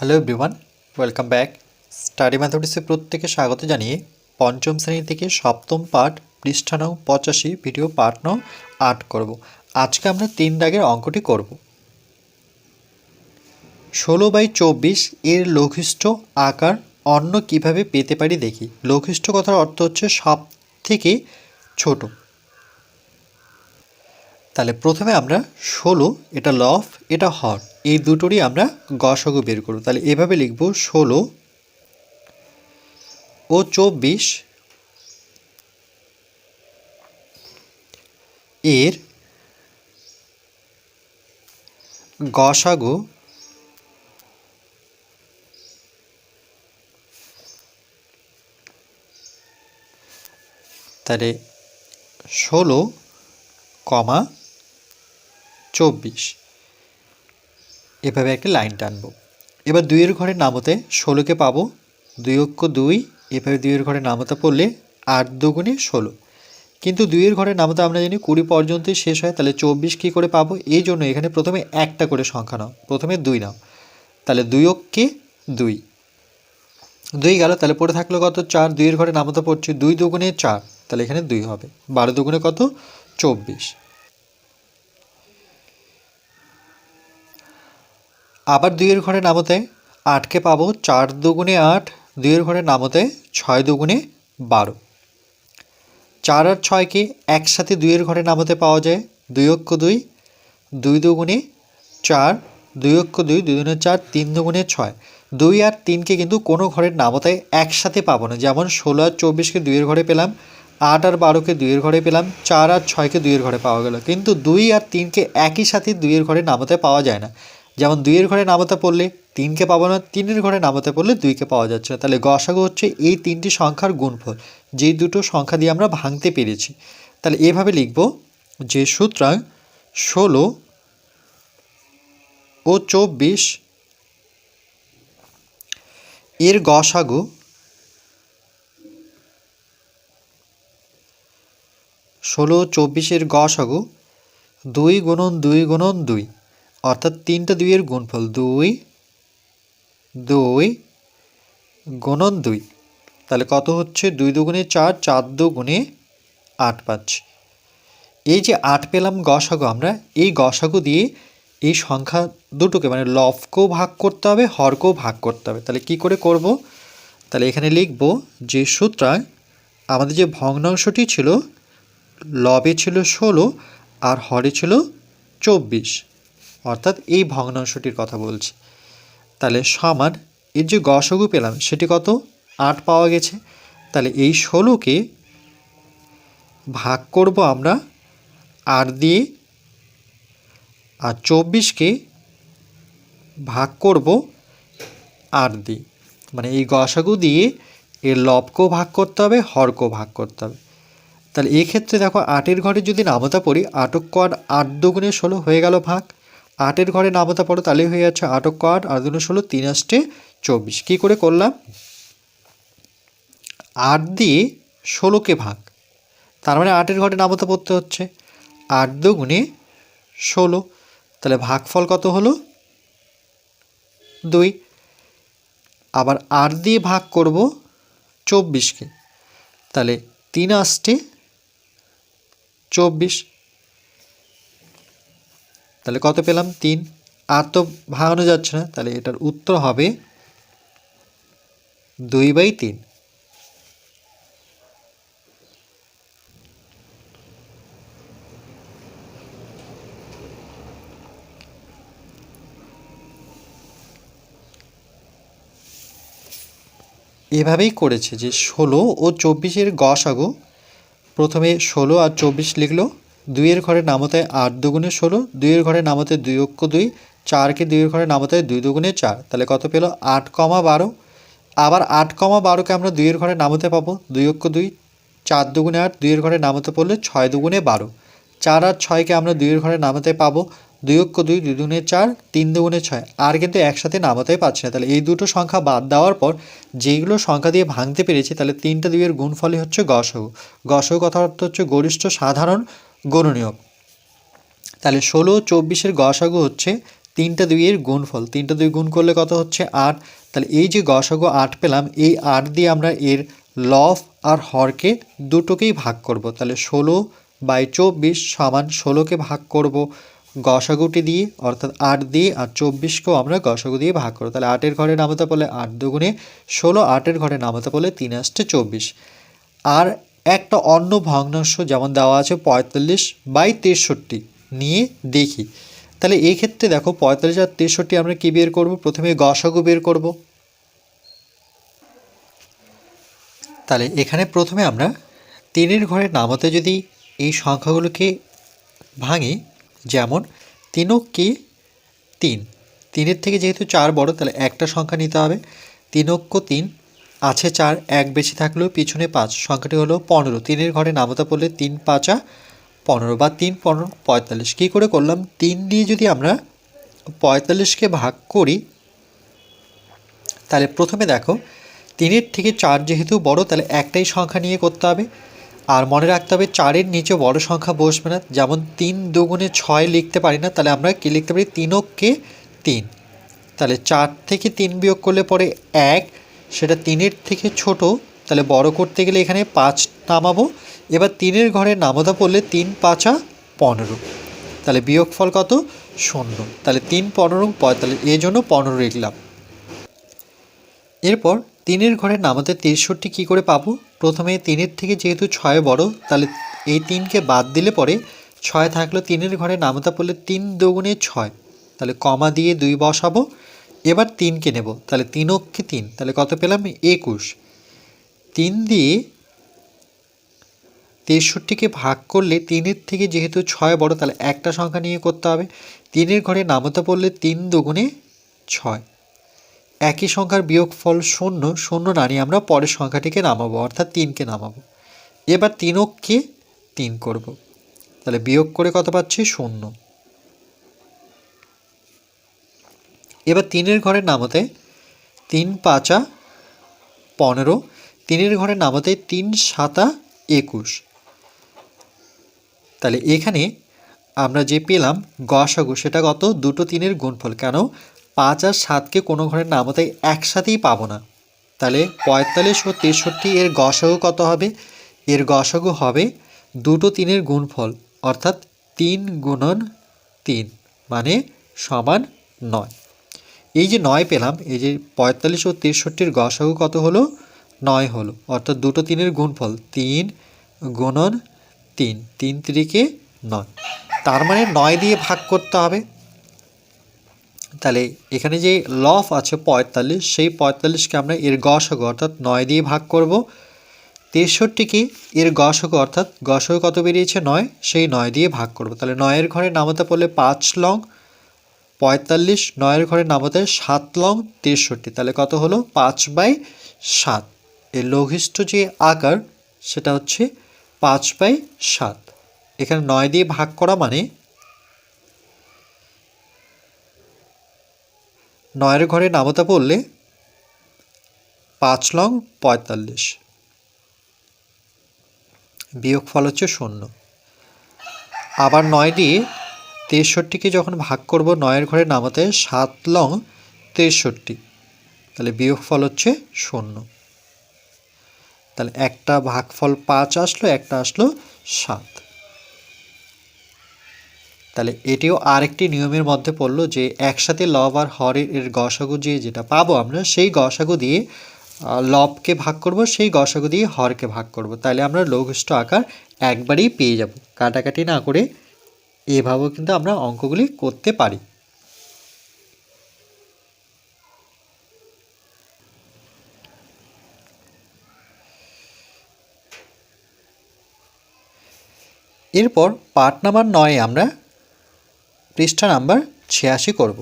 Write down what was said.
Hello everyone, welcome back. Study ম্যাথমেটিক্সে প্রত্যেকে স্বাগত জানিয়ে পঞ্চম শ্রেণী থেকে সপ্তম পাঠ পৃষ্ঠা নং 85 ভিডিও পাঠ নং 8 করব। আজকে আমরা 3 দাগের অঙ্কটি করব। 16/24 এর লঘিষ্ঠ আকার অন্য কিভাবে পেতে পারি দেখি। লঘিষ্ঠ কথার অর্থ হচ্ছে সব থেকে ছোট। তাহলে প্রথমে আমরা 16, এটা লব, এটা হর, এই দুটোরই আমরা গসাগু বের করব। তাহলে এভাবে লিখব 16 ও 24 এর গসাগু তাহলে 16,24 এভাবে একটা লাইন টানবো। এবার 2-এর ঘরে নামতে 16কে পাবো, 2 অক্ষ 2, এভাবে 2-এর ঘরে নামতে পড়লে 8 দুগুণে 16, কিন্তু 2-এর ঘরে নামতে আমরা জানি 20 পর্যন্তই শেষ হয়। তাহলে 24 কী করে পাবো? এই জন্য এখানে প্রথমে একটা করে সংখ্যা নাও, প্রথমে 2 নাও। তাহলে 2 অক্ষে 2, 2 গেল। তাহলে পড়ে থাকলো কত? 4। 2-এর ঘরে নামতে পড়ছে 2 দুগুণে 4, তাহলে এখানে 2 হবে। 12 দুগুণে কত? 24। আবার 2-এর ঘরে নামতে 8কে পাবো, 4 দুগুণে 8, 2-এর ঘরে নামতে 6 দুগুণে 12। 4 আর 6কে একসাথে 2-এর ঘরে নামতে পাওয়া যায়, 2 অক্ষ 2, 2 দুগুণে 4, 2 অক্ষ 2, 2 দুগুণে 4, 3 দুগুণে 6। 2 আর 3কে কিন্তু কোনো ঘরের নামতায় একসাথে পাবো না। যেমন 16 আর 24কে 2-এর ঘরে পেলাম, 8 আর 12কে 2-এর ঘরে পেলাম, 4 আর 6কে 2-এর ঘরে পাওয়া গেল, কিন্তু 2 আর 3কে একই সাথে 2-এর ঘরে নামতে পাওয়া যায় না। যেমন 2-এর ঘরে নামতে পড়লে 3কে পাবো না, 3-এর ঘরে নামতে পড়লে 2কে পাওয়া যাচ্ছে না। তাহলে গসাগু হচ্ছে এই 3টি সংখ্যার গুণফল, যেই দুটো সংখ্যা দিয়ে আমরা ভাঙতে পেরেছি। তাহলে এভাবে লিখব যে সুতরাং 16 ও 24 এর গসাগু 16 ও 24 এর গসাগু 2 গুণন 2 গুণন 2, অর্থাৎ 3টা 2-এর গুণফল 2 2 গুণন 2। তাহলে কত হচ্ছে? 2 দুগুণে 4, 4 দুগুণে 8 পাচ্ছি। এই যে 8 পেলাম গসাগু, আমরা এই গসাগু দিয়ে এই সংখ্যা দুটোকে মানে লবকেও ভাগ করতে হবে, হরকেও ভাগ করতে হবে। তাহলে কি করে করব? তাহলে এখানে লিখব যে সুতরাং আমাদের যে ভগ্নাংশটি ছিল, লবে ছিল 16 আর হরে ছিল 24, অর্থাৎ এই ভগ্নাংশটির কথা বলছি। তাহলে সমান এর যে গসাগু পেলাম সেটি কত? 8 পাওয়া গেছে। তাহলে এই 16কে ভাগ করব আমরা 8 দিয়ে, আর 24কে ভাগ করব 8 দিয়ে। মানে এই গসাগু দিয়ে এর লবকেও ভাগ করতে হবে, হরকেও ভাগ করতে হবে। তাহলে এই ক্ষেত্রে দেখো 8-এর ঘরে যদি নামতা পড়ি, 8 অক্ষ 8, 8 দুগুণে 16 হয়ে গেল ভাগ। 8-এর ঘরে নামতা পড়ো, তাহলে হয়ে যাচ্ছে 8 অক্ষ 8, 8 দুগুণে 16, 3 আষ্টে 24। কী করে করলাম? 8 দিয়ে 16কে ভাগ, তার মানে 8-এর ঘরে নামতা পড়তে হচ্ছে 8 দুগুণে 16, তাহলে ভাগফল কত হলো? 2। আবার 8 দিয়ে ভাগ করব 24কে, তাহলে 3 আষ্টে 24। তাহলে কত পেলাম? 3। আর তো ভাঙানো যাচ্ছে না, তাহলে এটার উত্তর হবে 2/3। এভাবেই করেছে যে 16 ও 24-এর গসাগু, প্রথমে 16 আর 24 লিখলো, 2-এর ঘরে নামতায় 8 দুগুণে 16, 2-এর ঘরে নামতায় 2 অক্ষ 2, 4কে 2-এর ঘরে নামতায় 2 দুগুণে 4, তাহলে কত পেল? 8,12। আবার 8,12কে আমরা 2-এর ঘরে নামতে পাবো, 2 অক্ষ 2, 4 দুগুণে 8, 2-এর ঘরে নামতে পড়লে 6 দুগুণে 12। 4 আর 6কে আমরা 2-এর ঘরে নামাতে পাবো, 2 অক্ষ 2, 2 দুগুণে 4, 3 দুগুণে 6, আর কিন্তু একসাথে নামাতেই পাচ্ছি না। তাহলে এই দুটো সংখ্যা বাদ দেওয়ার পর যেইগুলো সংখ্যা দিয়ে ভাঙতে পেরেছি, তাহলে 3টা 2-এর গুণফলই হচ্ছে গসাগু। গসাগু কথার অর্থ হচ্ছে গরিষ্ঠ সাধারণ গুণনীয়ক। তাহলে 16 ও 24-এর গসাগু হচ্ছে তিনটা দুইয়ের গুণফল, তিনটা দুই গুণ করলে কত হচ্ছে 8। তাহলে এই যে গসাগু 8 পেলাম, এই 8 দিয়ে আমরা এর লব আর হরকে দুটোকেই ভাগ করব। তাহলে 16/24 সমান 16কে ভাগ করব গসাগুটি দিয়ে, অর্থাৎ 8 দিয়ে, আর 24কেও আমরা গসাগু দিয়ে ভাগ করব। তাহলে 8-এর ঘরে নামাতে পারলে 8 দুগুণে 16, 8-এর ঘরে নামাতে পারলে 3 আসছে 24। আর একটা অন্য ভগ্নাংশ যেমন দেওয়া আছে 45/63 নিয়ে দেখি। তাহলে এই ক্ষেত্রে দেখো 45 আর 63 আমরা কি বের করব? প্রথমে গসাগু বের করব। তাহলে এখানে প্রথমে আমরা 3-এর ঘরে নামাতে যদি এই সংখ্যাগুলোকে ভাঙি, যেমন 3 3, 3-এর থেকে যেহেতু 4 বড়, তাহলে একটা সংখ্যা নিতে হবে। 3 আছে 4, 1 বেশি থাকলেও পিছনে 5, সংখ্যাটি হলো 15। 3-এর ঘরে নামাতে পড়লে 3 5 15 বা 3 15 45। কী করে করলাম? 3 দিয়ে যদি আমরা 45কে ভাগ করি, তাহলে প্রথমে দেখো 3-এর থেকে 4 যেহেতু বড়, তাহলে একটাই সংখ্যা নিয়ে করতে হবে। আর মনে রাখতে হবে 4-এর নিচে বড় সংখ্যা বসবে না। যেমন 3 দুগুণে 6 লিখতে পারি না, তাহলে আমরা কী লিখতে পারি? 3 তাহলে 4 থেকে 3 বিয়োগ করলে পরে 1, সেটা 3-এর থেকে ছোট, তাহলে বড় করতে গেলে এখানে 5 নামাবো। এবার 3-এর ঘরে নামাতে পড়লে 3 5 15, তাহলে বিয়োগফল কত? 0। তাহলে 3 15 45, এই জন্য 15 লিখলাম। এরপর 3-এর ঘরে নামাতে 63 কী করে পাবো? প্রথমে 3-এর থেকে যেহেতু 6 বড়, তাহলে এই 3কে বাদ দিলে পরে 6 থাকলো। 3-এর ঘরে নামাতে পড়লে 3 দুগুণে 6, তাহলে কমা দিয়ে 2 বসাবো। এবার 3কে নেব, তাহলে 3 3, তাহলে কত পেলাম? 21। 3 দিয়ে 63কে ভাগ করলে 3-এর থেকে যেহেতু 6 বড়, তাহলে একটা সংখ্যা নিয়ে করতে হবে। 3-এর ঘরে নামাতে পড়লে 3 দুগুণে 6, একই সংখ্যার বিয়োগফল 0, 0 না নিয়ে আমরা পরের সংখ্যাটিকে নামাবো, অর্থাৎ 3কে নামাবো। এবার 3 করব, তাহলে বিয়োগ করে কত পাচ্ছি? 0। এবার 3-এর ঘরে নামাতে 3 5 15, 3-এর ঘরে নামাতে 3 7 21। তাহলে এখানে আমরা যে পেলাম গসাগু, সেটা কত? দুটো 3-এর গুণফল। কেন? 5 আর 7কে কোনো ঘরে নামাতে একসাথেই পাবো না। তাহলে 45 ও 63 এর গসাগু কত হবে? এর গসাগু হবে দুটো 3-এর গুণফল, অর্থাৎ 3 গুণন 3 মানে সমান 9। এই যে 9 পেলাম, এই যে 45 ও 63-র গসাগু কত হলো? 9 হলো, অর্থাৎ দুটো 3-এর গুণফল 3 গুণন 3, 3 3 9। তার মানে 9 দিয়ে ভাগ করতে হবে। তাহলে এখানে যে লব আছে 45, সেই 45কে আমরা এর গসাগু অর্থাৎ 9 দিয়ে ভাগ করব। 63কে এর গসাগু অর্থাৎ গসাগু কত বেরিয়েছে? 9, সেই 9 দিয়ে ভাগ করব। তাহলে 9-এর ঘরে নামাতে পড়লে 5 লং 45, 9-এর ঘরে নামাতে 7 লং 63, তাহলে কত হলো? 5/7। এর লঘিষ্ঠ যে আকার সেটা হচ্ছে 5/7। এখানে 9 দিয়ে ভাগ করা মানে 9-এর ঘরে নামাতে পড়লে 5 লং 45, বিয়োগফল হচ্ছে 0। আবার 9 দিয়ে 63কে যখন ভাগ করব, 9-এর ঘরে নামাতে 7 লং 63, তাহলে বিয়োগফল হচ্ছে 0। তাহলে একটা ভাগফল 5 আসলো, একটা আসলো 7। তাহলে এটিও আরেকটি নিয়মের মধ্যে পড়লো যে একসাথে লব আর হরের গসাগু যেটা পাবো আমরা, সেই গসাগু দিয়ে লবকে ভাগ করব, সেই গসাগু দিয়ে হরকে ভাগ করব। তাহলে আমরা লঘিষ্ঠ আকার একবারেই পেয়ে যাব, কাটাকাটি না করে। এভাবেও কিন্তু আমরা অঙ্কগুলি করতে পারি। এরপর পার্ট নাম্বার 9 আমরা পৃষ্ঠা নাম্বার 86 করব।